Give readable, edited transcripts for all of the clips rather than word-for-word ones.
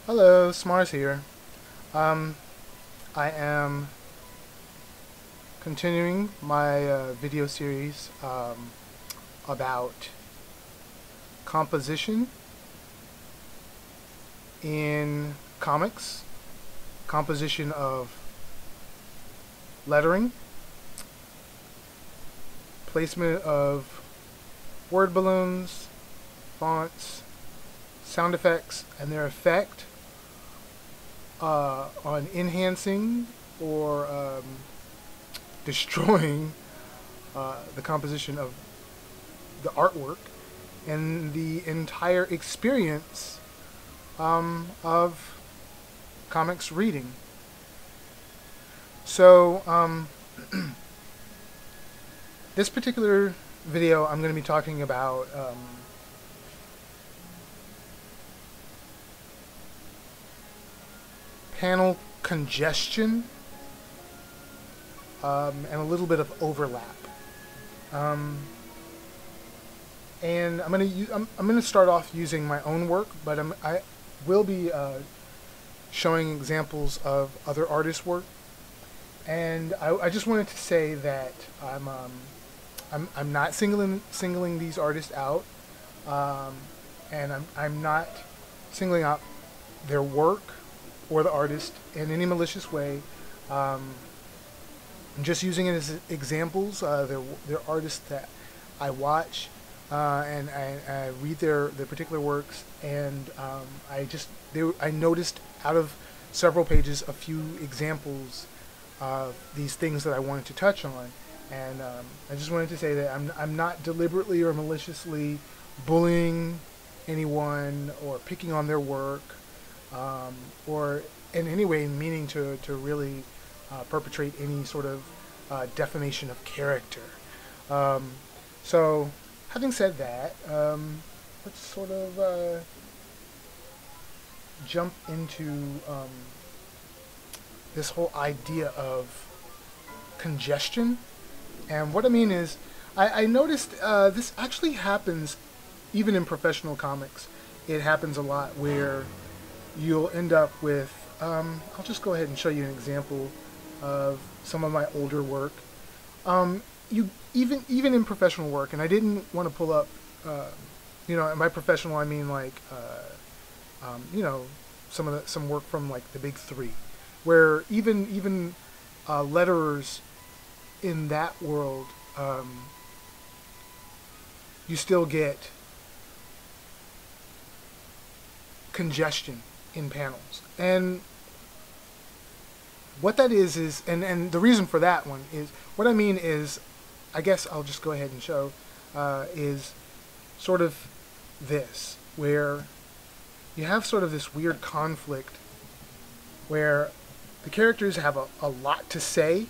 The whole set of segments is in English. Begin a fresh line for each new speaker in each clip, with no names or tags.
Hello, Smars here. I am continuing my video series about composition in comics, composition of lettering, placement of word balloons, fonts, sound effects, and their effect on enhancing or destroying the composition of the artwork and the entire experience of comics reading. So this particular video I'm going to be talking about panel congestion and a little bit of overlap. And I'm gonna start off using my own work, but I will be showing examples of other artists' work. And I just wanted to say that I'm not singling these artists out, and I'm not singling out their work or the artist in any malicious way. I'm just using it as examples. They're artists that I watch and I read their particular works, and I noticed out of several pages a few examples of these things that I wanted to touch on, and I just wanted to say that I'm not deliberately or maliciously bullying anyone or picking on their work, or in any way meaning to really perpetrate any sort of defamation of character. So, having said that, let's sort of jump into this whole idea of congestion. And what I mean is, I noticed this actually happens even in professional comics. It happens a lot where you'll end up with, I'll just go ahead and show you an example of some of my older work. Even in professional work, and I didn't want to pull up, by professional I mean like, some work from like the big three, where even letterers in that world, you still get congestion in panels. And what that is and the reason for that one is, what I mean is, I guess I'll just go ahead and show, is sort of this, where you have sort of this weird conflict where the characters have a lot to say,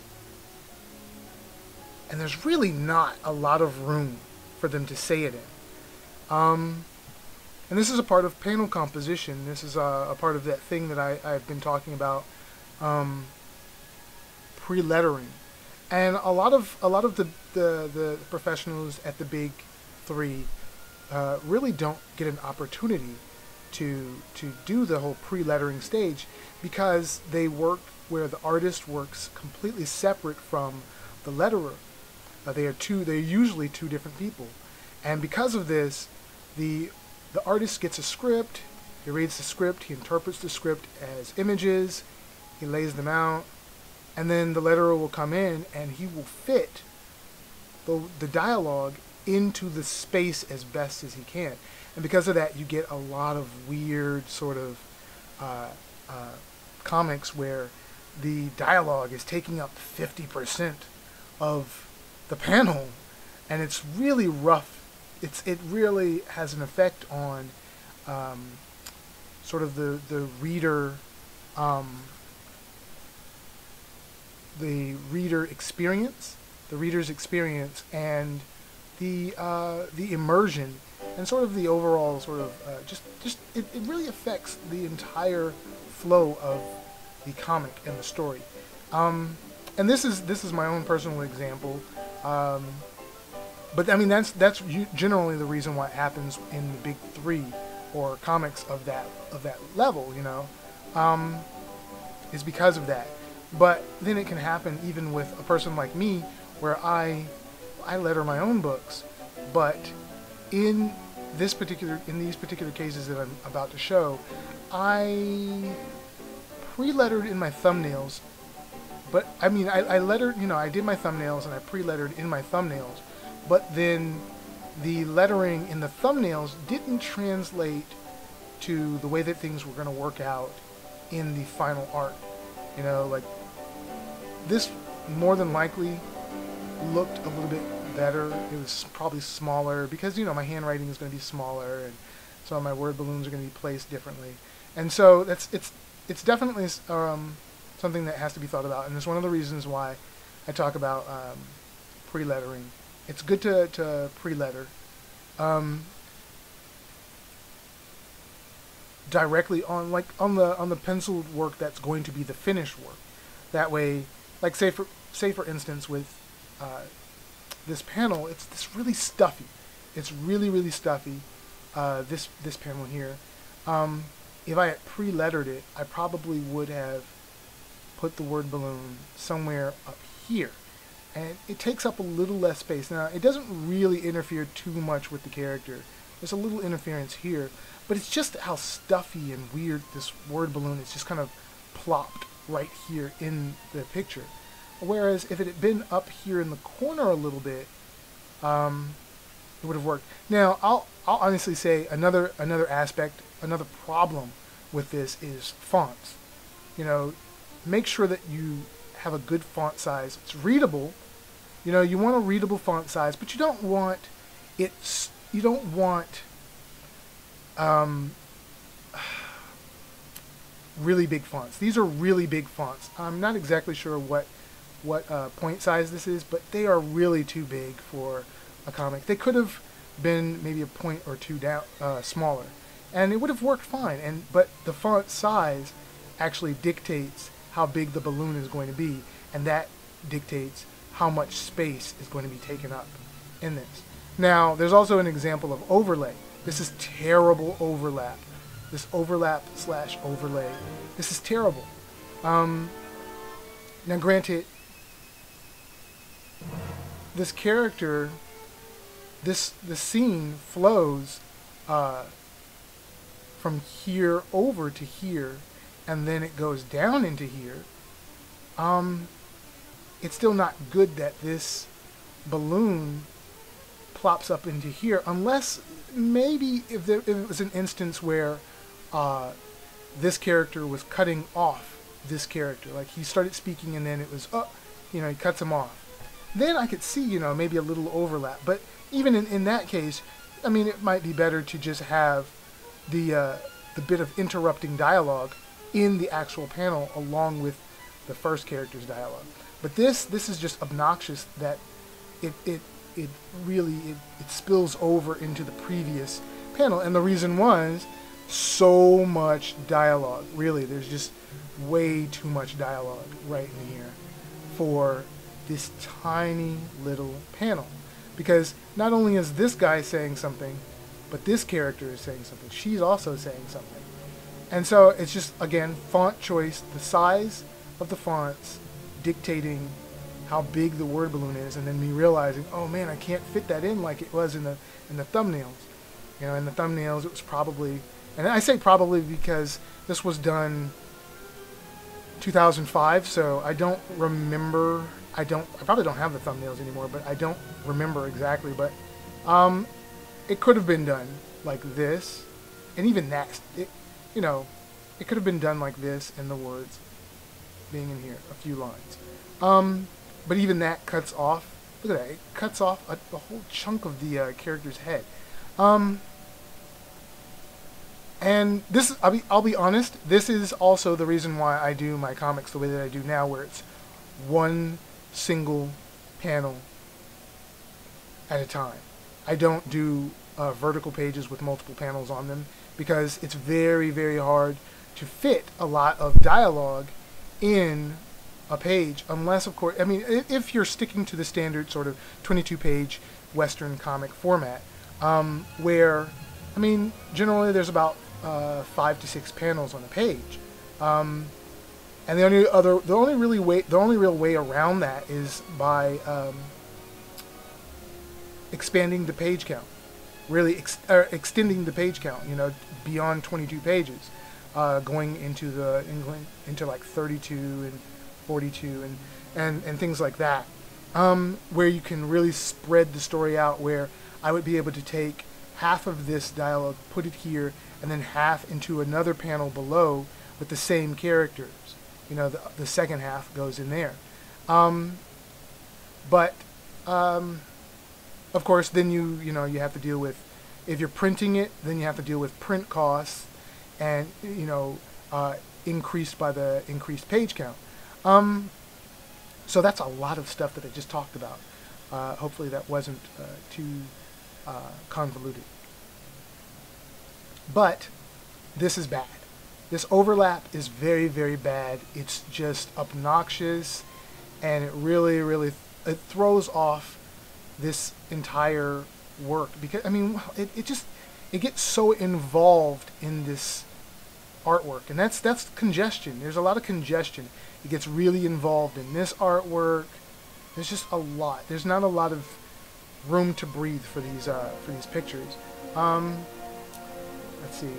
and there's really not a lot of room for them to say it in. And this is a part of panel composition. This is a part of that thing that I've been talking about, pre-lettering. And a lot of the professionals at the big three really don't get an opportunity to do the whole pre-lettering stage, because they work where the artist works completely separate from the letterer. They're usually two different people, and because of this, the artist gets a script. He reads the script. He interprets the script as images. He lays them out, and then the letterer will come in and he will fit the dialogue into the space as best as he can. And because of that, you get a lot of weird sort of comics where the dialogue is taking up 50% of the panel, and it's really rough. It really has an effect on sort of the reader experience, the reader's experience, and the immersion, and sort of the overall sort of it really affects the entire flow of the comic and the story. And this is my own personal example. But I mean, that's generally the reason why it happens in the big three or comics of that level, you know, is because of that. But then it can happen even with a person like me, where I letter my own books, but in these particular cases that I'm about to show, I pre-lettered in my thumbnails. But I mean, I lettered, you know, I did my thumbnails and I pre-lettered in my thumbnails, but then the lettering in the thumbnails didn't translate to the way that things were going to work out in the final art. You know, like, this more than likely looked a little bit better. It was probably smaller because, you know, my handwriting is going to be smaller, and so my word balloons are going to be placed differently. And so it's definitely something that has to be thought about, and it's one of the reasons why I talk about pre-lettering. It's good to pre-letter directly on, like, on the penciled work that's going to be the finished work. That way, like, say for instance with this panel, it's really stuffy. It's really stuffy. This panel here. If I had pre-lettered it, I probably would have put the word balloon somewhere up here, and it takes up a little less space. Now, it doesn't really interfere too much with the character. There's a little interference here, but it's just how stuffy and weird this word balloon is, just kind of plopped right here in the picture. Whereas if it had been up here in the corner a little bit, it would have worked. Now, I'll honestly say another aspect, another problem with this is fonts. You know, make sure that you have a good font size. It's readable. You know, you want a readable font size, but you don't want really big fonts. These are really big fonts. I'm not exactly sure what point size this is, but they are really too big for a comic. They could have been maybe a point or two down smaller, and it would have worked fine. But the font size actually dictates how big the balloon is going to be, and that dictates how much space is going to be taken up in this. Now, there's also an example of overlay. This is terrible overlap. This overlap/overlay. This is terrible. Now, granted, this character, the scene flows from here over to here, and then it goes down into here. It's still not good that this balloon plops up into here, unless maybe if it was an instance where this character was cutting off this character, like he started speaking and then it was, you know, he cuts him off. Then I could see, you know, maybe a little overlap. But even in that case, I mean, it might be better to just have the bit of interrupting dialogue in the actual panel along with the first character's dialogue. But this is just obnoxious that it really spills over into the previous panel, and the reason was so much dialogue. Really, there's just way too much dialogue right in here for this tiny little panel, because not only is this guy saying something, but this character is saying something. She's also saying something. And so it's just, again, font choice, the size of the fonts dictating how big the word balloon is, and then me realizing, oh man, I can't fit that in like it was in the thumbnails. You know, in the thumbnails it was probably, and I say probably because this was done 2005, so I don't remember. I probably don't have the thumbnails anymore, but I don't remember exactly. But it could have been done like this, and even that, you know, it could have been done like this, and the words being in here, a few lines. But even that cuts off. Look at that! It cuts off a whole chunk of the character's head. And this, I'll be honest, this is also the reason why I do my comics the way that I do now, where it's one single panel at a time. I don't do vertical pages with multiple panels on them, because it's very, very hard to fit a lot of dialogue in a page, unless, of course, I mean, if you're sticking to the standard sort of 22-page Western comic format, where I mean, generally there's about 5 to 6 panels on a page, and the only real way around that is by expanding the page count, really extending the page count, beyond 22 pages, going into like 32 and 42 and things like that, where you can really spread the story out. Where I would be able to take half of this dialogue, put it here, and then half into another panel below with the same characters. The second half goes in there. But of course, then you have to deal with, if you're printing it, then you have to deal with print costs, and increased by the increased page count. So that's a lot of stuff that I just talked about. Hopefully that wasn't too convoluted. But this is bad. This overlap is very, very bad. It's just obnoxious, and it really, really it throws off this entire work, because it gets so involved in this artwork, and that's congestion. There's a lot of congestion. It gets really involved in this artwork. There's just a lot. There's not a lot of room to breathe for these pictures. Let's see.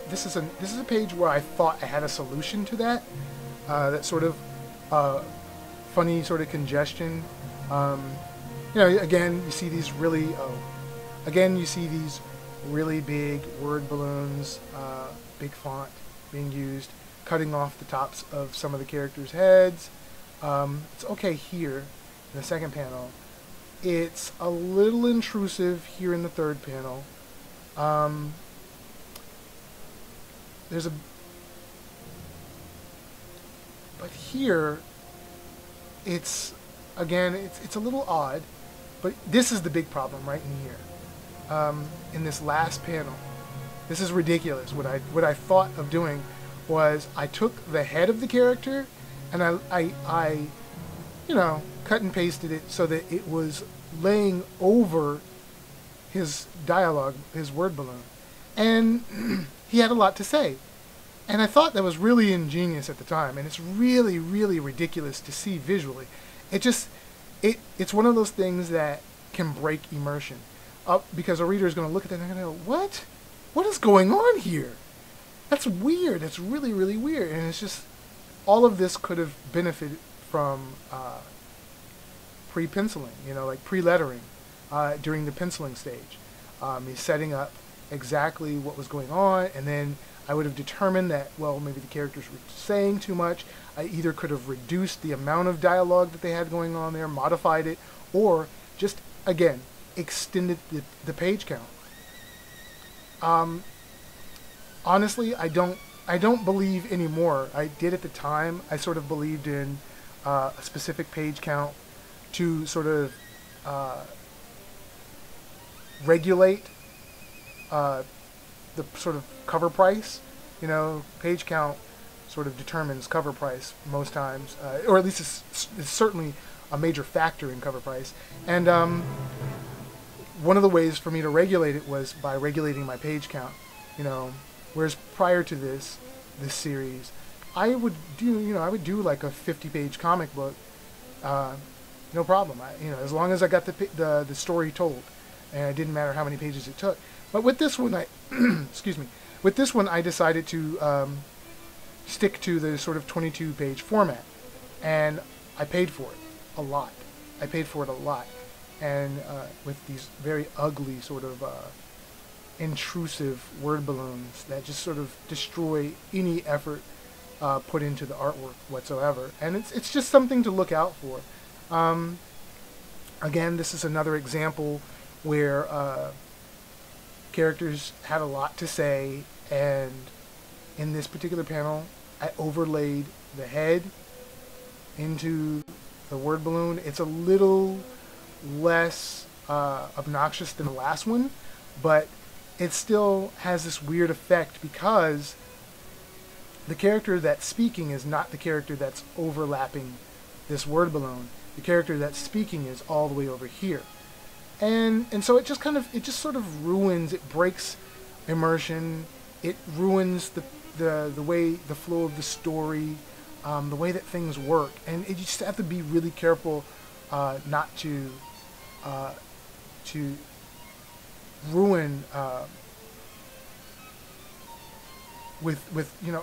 This is a page where I thought I had a solution to that. That sort of funny sort of congestion. Again, you see these really big word balloons, big font being used, cutting off the tops of some of the characters' heads. It's okay here in the second panel. It's a little intrusive here in the third panel. But here, it's a little odd, but this is the big problem right in here. In this last panel, this is ridiculous. What I thought of doing was I took the head of the character and I cut and pasted it so that it was laying over his dialogue, his word balloon, and he had a lot to say. And I thought that was really ingenious at the time, and it's really, really ridiculous to see visually. It's one of those things that can break immersion, because a reader is going to look at that and they're going to go, what is going on here? That's weird. That's really, really weird. And it's just, all of this could have benefited from pre-penciling, like pre-lettering during the penciling stage. Me setting up exactly what was going on, and then I would have determined that, well, maybe the characters were saying too much. I either could have reduced the amount of dialogue that they had going on there, modified it, or just, again, extended the page count. Honestly, I don't believe anymore. I did at the time. I sort of believed in a specific page count to sort of regulate the sort of cover price. Page count sort of determines cover price most times, or at least it's certainly a major factor in cover price. And one of the ways for me to regulate it was by regulating my page count. Whereas prior to this series, I would do like a 50-page comic book, no problem. As long as I got the story told, and it didn't matter how many pages it took. But with this one, excuse me. With this one, I decided to stick to the sort of 22-page format, and I paid for it a lot. And with these very ugly sort of intrusive word balloons that just sort of destroy any effort put into the artwork whatsoever. And it's just something to look out for. Again, this is another example where characters had a lot to say, and in this particular panel, I overlaid the head into the word balloon. It's a little less obnoxious than the last one, but it still has this weird effect because the character that's speaking is not the character that's overlapping this word balloon. The character that's speaking is all the way over here. And so it just sort of ruins, it breaks immersion. It ruins the way, the flow of the story, the way that things work, and you just have to be really careful not to ruin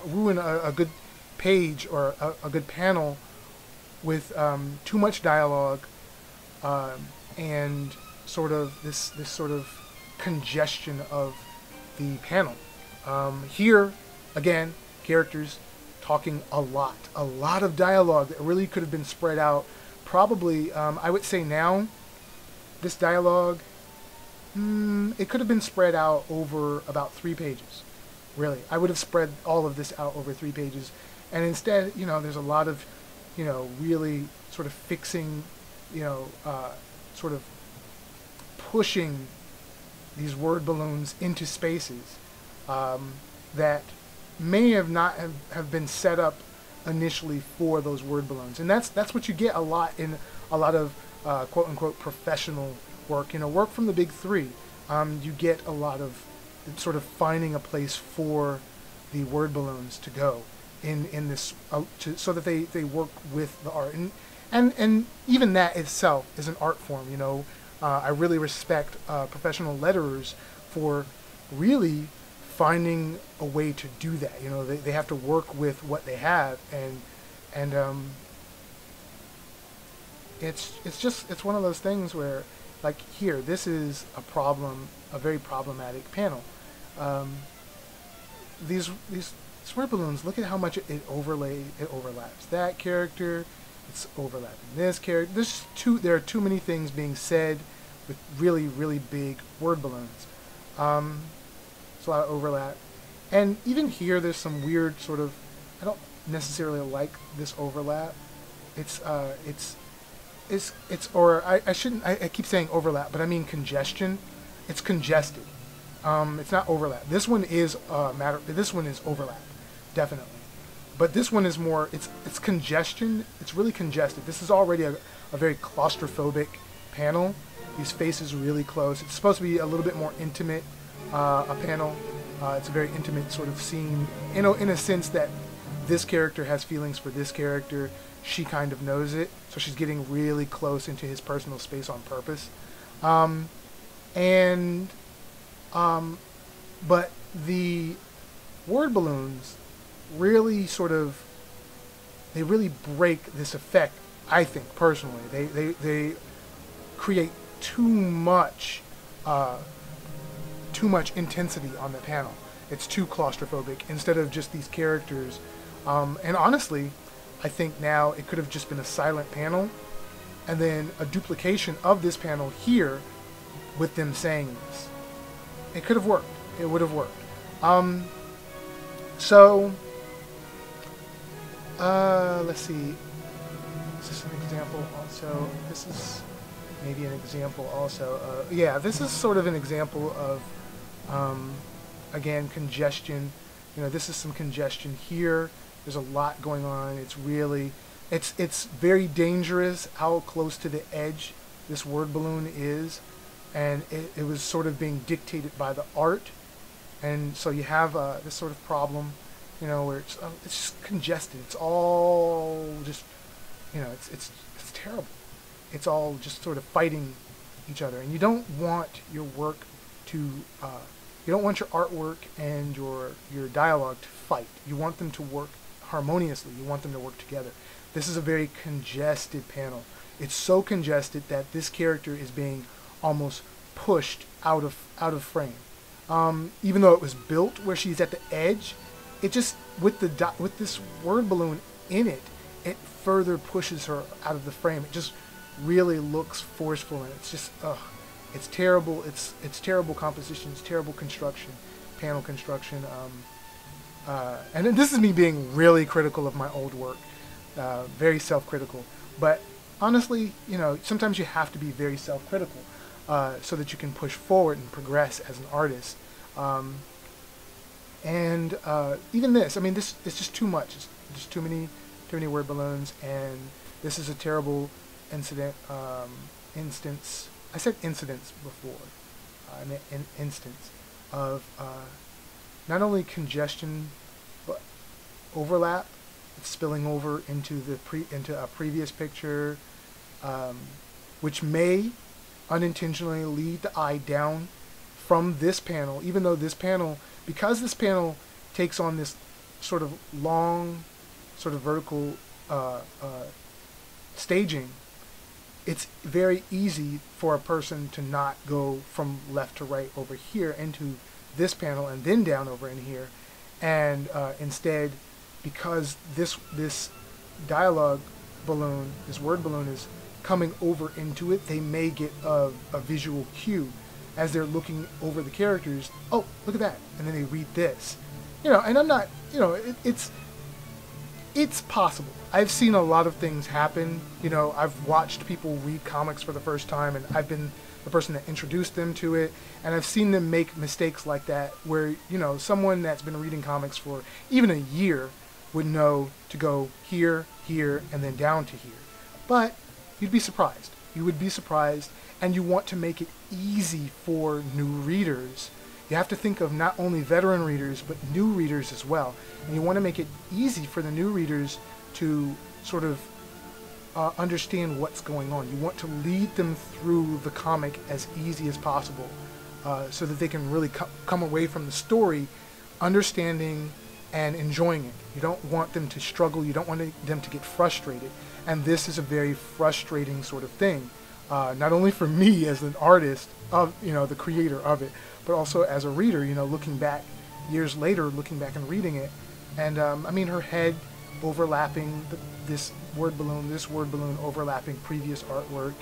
ruin a good page or a good panel with too much dialogue and sort of this sort of congestion of the panel. Here, again, characters talking a lot of dialogue that really could have been spread out. Probably, I would say now, this dialogue, it could have been spread out over about 3 pages. Really, I would have spread all of this out over 3 pages, and instead, there's a lot of, really sort of fixing, sort of pushing these word balloons into spaces that may have not have been set up initially for those word balloons, and that's what you get a lot in a lot of quote unquote professional work. Work from the big 3. You get a lot of sort of finding a place for the word balloons to go in this so that they work with the art, and even that itself is an art form. I really respect professional letterers for really finding a way to do that. They have to work with what they have, and it's one of those things where, like here, this is a very problematic panel. These word balloons, look at how much it overlaps that character. It's overlapping this character. There are too many things being said with really, really big word balloons. There's a lot of overlap, and even here, there's some weird sort of. I don't necessarily like this overlap. I shouldn't. I keep saying overlap, but I mean congestion. It's congested. It's not overlap. This one is This one is overlap, definitely. But this one is more. It's congestion. It's really congested. This is already a very claustrophobic panel. These faces really close. It's supposed to be a little bit more intimate. A panel. It's a very intimate sort of scene. In a sense that this character has feelings for this character. She kind of knows it, so she's getting really close into his personal space on purpose. But the word balloons really they really break this effect, I think, personally. They create too much intensity on the panel. It's too claustrophobic instead of just these characters. And honestly, I think now it could have just been a silent panel and then a duplication of this panel here with them saying this. It could have worked. It would have worked. Let's see. Is this an example also? This is maybe an example also. Yeah, this is sort of an example of, again, congestion. This is some congestion here. There's a lot going on. It's very dangerous how close to the edge this word balloon is, and it was sort of being dictated by the art, and so you have this sort of problem, where it's just congested. It's all just, it's terrible. It's all just sort of fighting each other, and you don't want your work to, you don't want your artwork and your dialogue to fight. You want them to work harmoniously. You want them to work together. This is a very congested panel. It's so congested that this character is being almost pushed out of frame. Even though it was built where she's at the edge, it just with this word balloon in it, it further pushes her out of the frame. It just really looks forceful, and it's just it's terrible. It's terrible composition. It's terrible construction, panel construction. And this is me being really critical of my old work, very self-critical. But honestly, sometimes you have to be very self-critical so that you can push forward and progress as an artist. Even this, I mean, it's just too much. It's just too many word balloons, and this is a terrible instance. I said incidents before. I meant instance. of not only congestion but overlap. It's spilling over into into a previous picture, which may unintentionally lead the eye down from this panel, even though this panel, because this panel takes on this sort of long, sort of vertical staging, it's very easy for a person to not go from left to right over here into this panel and then down over in here, and instead, because this dialogue balloon, this word balloon, is coming over into it, they may get a visual cue as they're looking over the characters. Oh, look at that, and then they read this, and I'm not, it's possible. I've seen a lot of things happen. I've watched people read comics for the first time, and I've been the person that introduced them to it, and I've seen them make mistakes like that where, someone that's been reading comics for even a year would know to go here, here, and then down to here. But you'd be surprised. You would be surprised, and you want to make it easy for new readers. You have to think of not only veteran readers, but new readers as well. And you want to make it easy for the new readers to sort of understand what's going on. You want to lead them through the comic as easy as possible, so that they can really come away from the story understanding and enjoying it. You don't want them to struggle. You don't want them to get frustrated. And this is a very frustrating sort of thing, not only for me as an artist, of the creator of it, but also as a reader, looking back years later, looking back and reading it. And her head overlapping this word balloon overlapping previous artwork.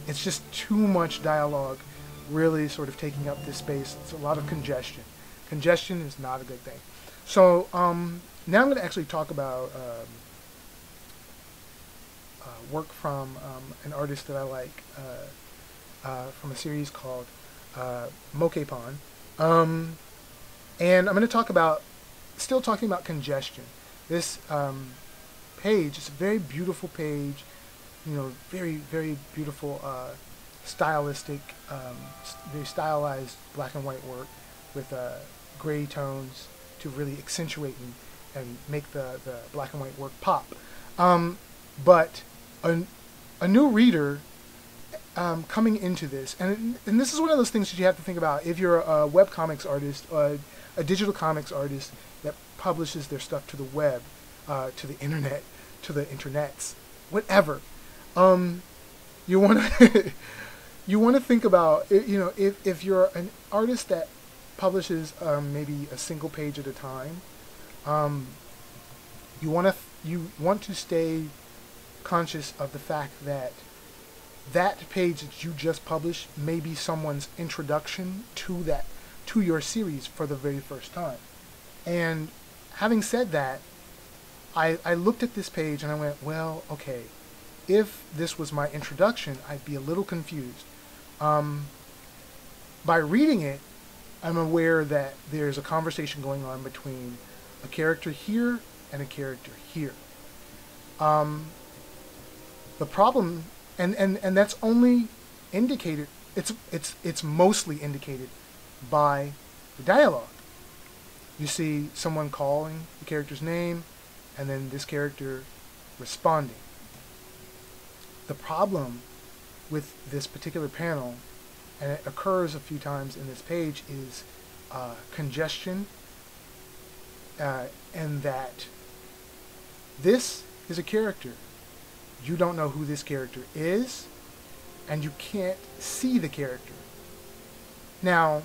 It's just too much dialogue really sort of taking up this space. It's a lot of congestion. Congestion is not a good thing. So now I'm going to actually talk about work from an artist that I like, from a series called Mokepon. And I'm going to talk about, still talking about congestion. This page is a very beautiful page, very, very beautiful, stylistic, very stylized black and white work with gray tones to really accentuate and make the black and white work pop. But a new reader coming into this, and this is one of those things that you have to think about if you're a webcomics artist, a digital comics artist that publishes their stuff to the web, to the internet, to the internets, whatever. You want to you want to think about, if you're an artist that publishes maybe a single page at a time, you want to stay conscious of the fact that that page that you just published may be someone's introduction to your series for the very first time. And having said that, I looked at this page and I went, well, okay, if this was my introduction, I'd be a little confused. By reading it, I'm aware that there's a conversation going on between a character here and a character here. The problem, and that's only indicated, it's mostly indicated by the dialogue. You see someone calling the character's name, and then this character responding. The problem with this particular panel, and it occurs a few times in this page, is congestion, and that this is a character. You don't know who this character is, and you can't see the character. Now,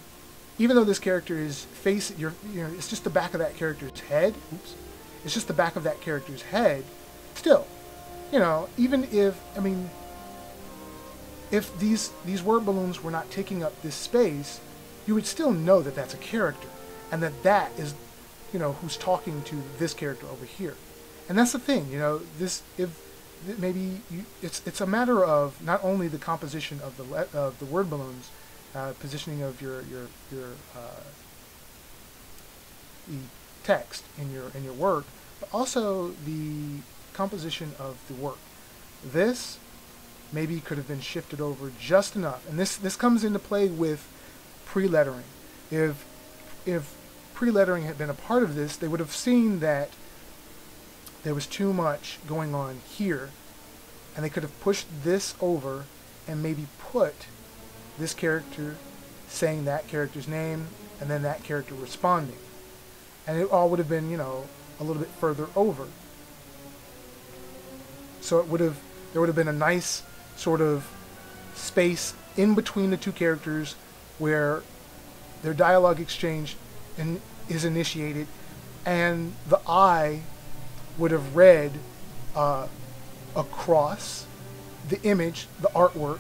even though this character is it's just the back of that character's head. Oops. It's just the back of that character's head. Still, even if these word balloons were not taking up this space, you would still know that that's a character, and that is, who's talking to this character over here. And that's the thing, it's a matter of not only the composition of the word balloons, positioning of your the text in your work, but also the composition of the work. This maybe could have been shifted over just enough, and this comes into play with pre-lettering. If if pre-lettering had been a part of this, they would have seen that there was too much going on here, and they could have pushed this over and maybe put this character saying that character's name and then that character responding. And it all would have been, you know, a little bit further over. So there would have been a nice sort of space in between the two characters where their dialogue exchange is initiated, and the eye would have read across the image, the artwork,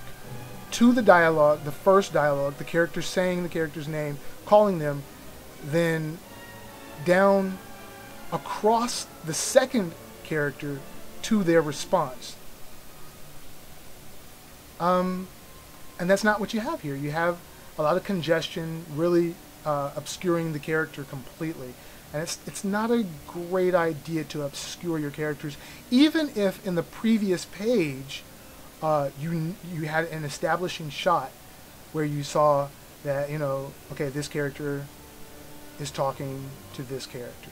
to the dialogue, the first dialogue, the character saying the character's name, calling them, then down across the second character to their response. And that's not what you have here. You have a lot of congestion, really obscuring the character completely. And it's not a great idea to obscure your characters, even if in the previous page you had an establishing shot where you saw that, you know, okay, this character is talking to this character,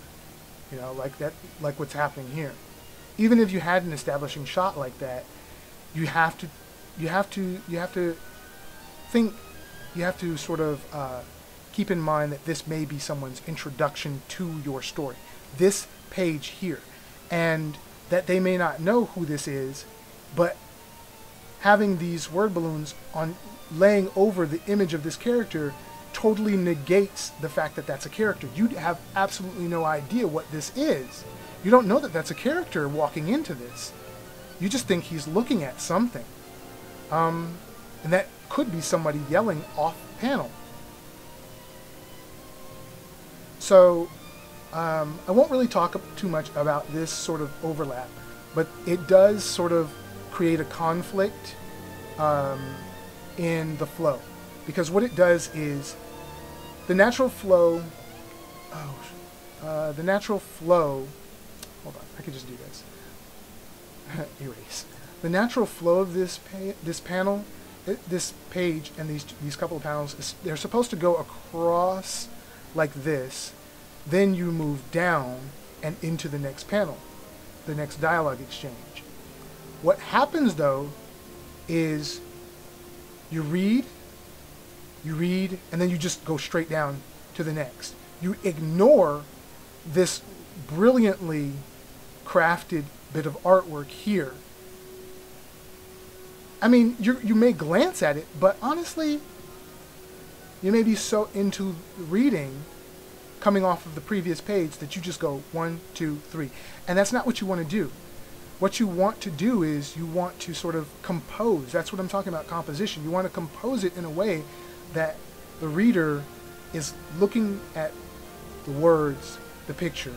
you know, like that, like what's happening here. Even if you had an establishing shot like that, you have to think, you have to sort of keep in mind that this may be someone's introduction to your story, this page here, and that they may not know who this is, but having these word balloons on laying over the image of this character totally negates the fact that that's a character. You have absolutely no idea what this is. You don't know that that's a character walking into this. You just think he's looking at something. And that could be somebody yelling off panel. So I won't really talk too much about this sort of overlap, but it does sort of create a conflict in the flow. Because what it does is the natural flow, hold on, I could just do this. Erase. The natural flow of this panel, this page, and these couple of panels, they're supposed to go across like this, then you move down and into the next panel, the next dialogue exchange. What happens though is you read, and then you just go straight down to the next. You ignore this brilliantly crafted bit of artwork here. I mean, you may glance at it, but honestly, you may be so into reading, coming off of the previous page, that you just go 1, 2, 3. And that's not what you want to do. What you want to do is you want to sort of compose. That's what I'm talking about, composition. You want to compose it in a way that the reader is looking at the words, the picture,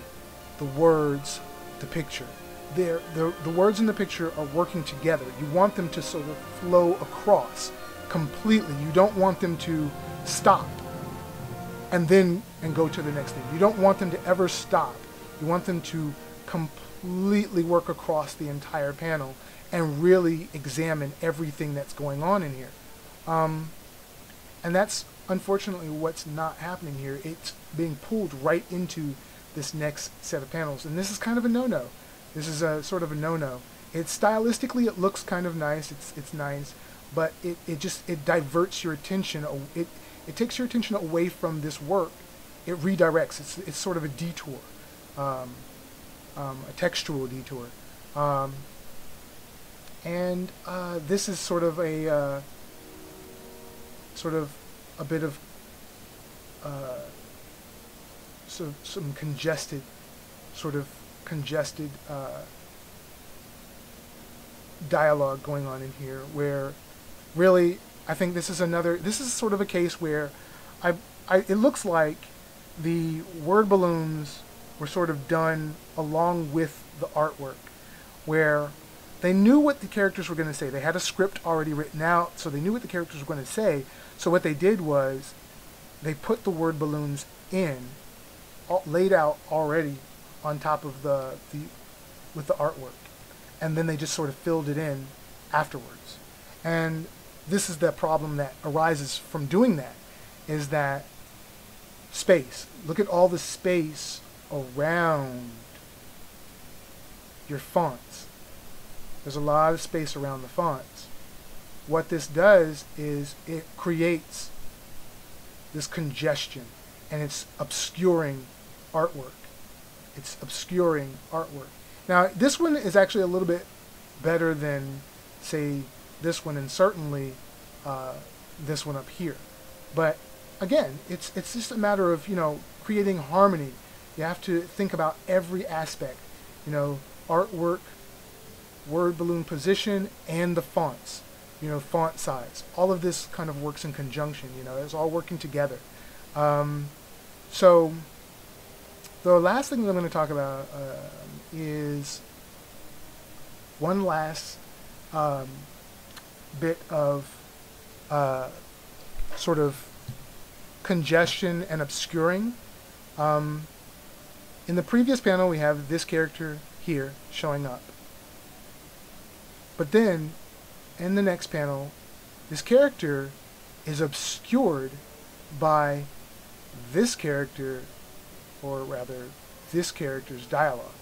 the words, the picture. The words in the picture are working together. You want them to sort of flow across completely. You don't want them to stop and go to the next thing. You don't want them to ever stop. You want them to completely work across the entire panel and really examine everything that's going on in here. And that's unfortunately what's not happening here. It's being pulled right into this next set of panels, and this is kind of a no-no. This is a sort of a no-no. It's stylistically, it looks kind of nice. It's nice, but it diverts your attention. It takes your attention away from this work. It redirects. It's sort of a detour, a textual detour, and this is sort of a bit of some congested dialogue going on in here, where really I think this is sort of a case where it looks like the word balloons were sort of done along with the artwork, where they knew what the characters were going to say. They had a script already written out, so they knew what the characters were going to say. So what they did was they put the word balloons in, laid out already on top of with the artwork, and then they just sort of filled it in afterwards. And this is the problem that arises from doing that, is that space. Look at all the space around your fonts. There's a lot of space around the fonts. What this does is it creates this congestion, and it's obscuring artwork. It's obscuring artwork. Now, this one is actually a little bit better than, say, this one, and certainly this one up here. But again, it's just a matter of, you know, creating harmony. You have to think about every aspect, you know, artwork, word balloon position, and the fonts, you know, font size. All of this kind of works in conjunction, you know, it's all working together. So the last thing that I'm going to talk about is one last bit of sort of congestion and obscuring. In the previous panel, we have this character here showing up. But then, in the next panel, this character is obscured by this character, or rather, this character's dialogue.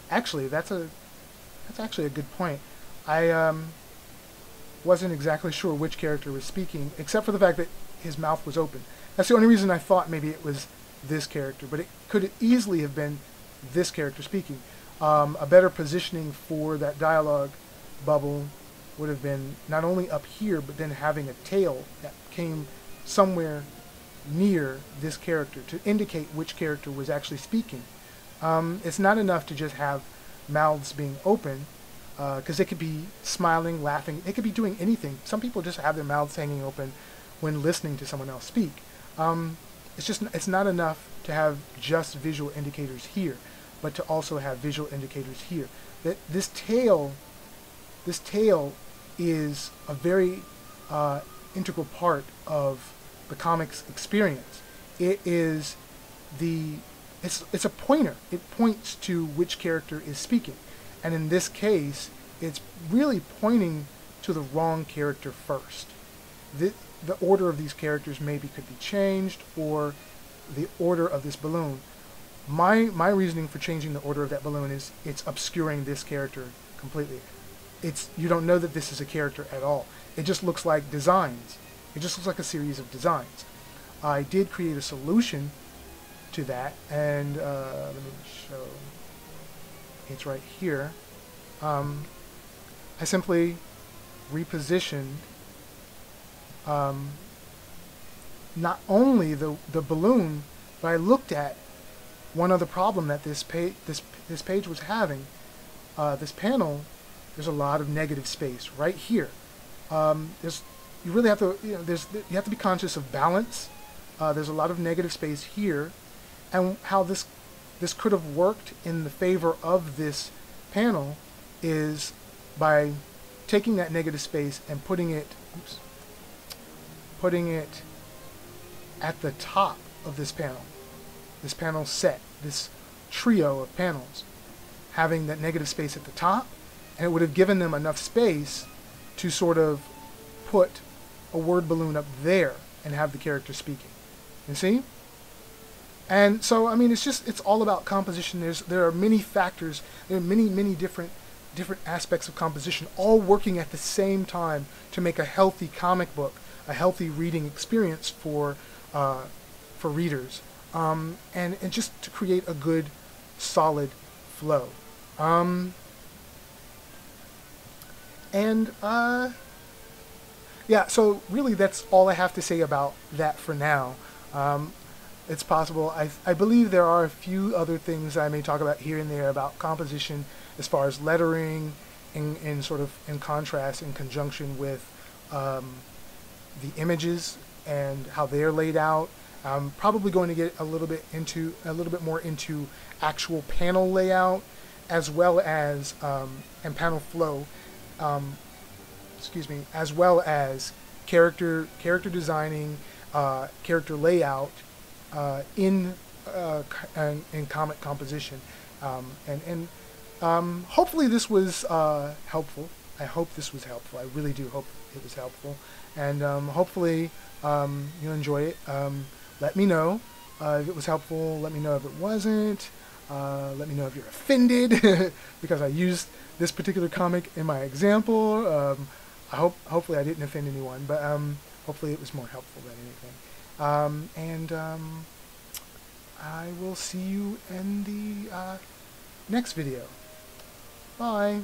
Actually, that's actually a good point. I wasn't exactly sure which character was speaking, except for the fact that his mouth was open. That's the only reason I thought maybe it was this character, but it could easily have been this character speaking. A better positioning for that dialogue bubble would have been not only up here, but then having a tail that came somewhere near this character to indicate which character was actually speaking. It's not enough to just have mouths being open, because they could be smiling, laughing, they could be doing anything. Some people just have their mouths hanging open when listening to someone else speak. It's not enough to have just visual indicators here, but to also have visual indicators here. That this tail is a very integral part of the comics experience. It's a pointer. It points to which character is speaking. And in this case, it's really pointing to the wrong character first. The order of these characters maybe could be changed, or the order of this balloon. My reasoning for changing the order of that balloon is it's obscuring this character completely. You don't know that this is a character at all. It just looks like designs. It just looks like a series of designs. I did create a solution to that, and let me show. It's right here. I simply repositioned not only the balloon, but I looked at one other problem that this page was having. This panel, there's a lot of negative space right here. You really have to, you have to be conscious of balance. There's a lot of negative space here, and how this could have worked in the favor of this panel is by taking that negative space and putting it at the top of this panel set, this trio of panels, having that negative space at the top, and it would have given them enough space to sort of put a word balloon up there and have the character speaking. You see? And so, I mean, it's all about composition. There are many factors, there are many different aspects of composition, all working at the same time to make a healthy comic book, a healthy reading experience for readers, and just to create a good, solid flow. Yeah, so really that's all I have to say about that for now. It's possible. I believe there are a few other things I may talk about here and there about composition as far as lettering in sort of in contrast, in conjunction with the images and how they're laid out. I'm probably going to get a little bit more into actual panel layout, as well as and panel flow. Excuse me, as well as character designing, character layout in comic composition, and hopefully this was helpful. I hope this was helpful. I really do hope it was helpful, and hopefully you'll enjoy it. Let me know if it was helpful. Let me know if it wasn't. Let me know if you're offended because I used this particular comic in my example. Hopefully I didn't offend anyone, but hopefully it was more helpful than anything. I will see you in the next video. Bye.